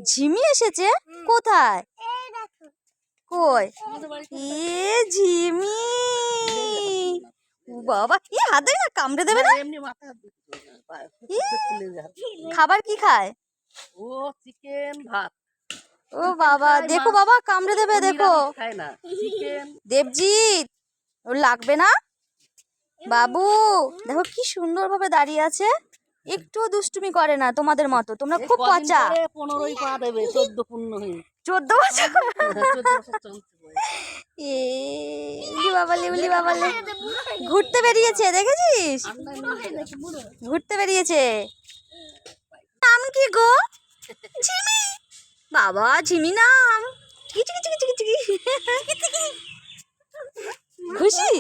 ঝিমি এসেছে কোথায়? কই এ ঝিমি, বাবা এ হাত দেবে না, কামড়ে দেবে না? খাবার কি খায়? ও চিকেন ভাত। ও বাবা দেখো বাবা কামড়ে দেবে, দেখো দেবজিৎ ওর লাগবে না। বাবু দেখো কি সুন্দর ভাবে দাঁড়িয়ে আছে, একটুও দুষ্টুমি করে না তোমাদের মতো, তোমরা খুব পচা। 15ই পা দেবে, 14 পূর্ণ হয়ে 14 বছর। 14 বছর চলছে। এ উলি বাবালে উলি বাবালে, ঘুরতে বেরিয়েছে দেখেছিস, ঘুরতে বেরিয়েছে। নাম কি গো? ঝিমি। বাবা ঝিমি নাম, চিকি চিকি চিকি চিকি চিকি। খুশি?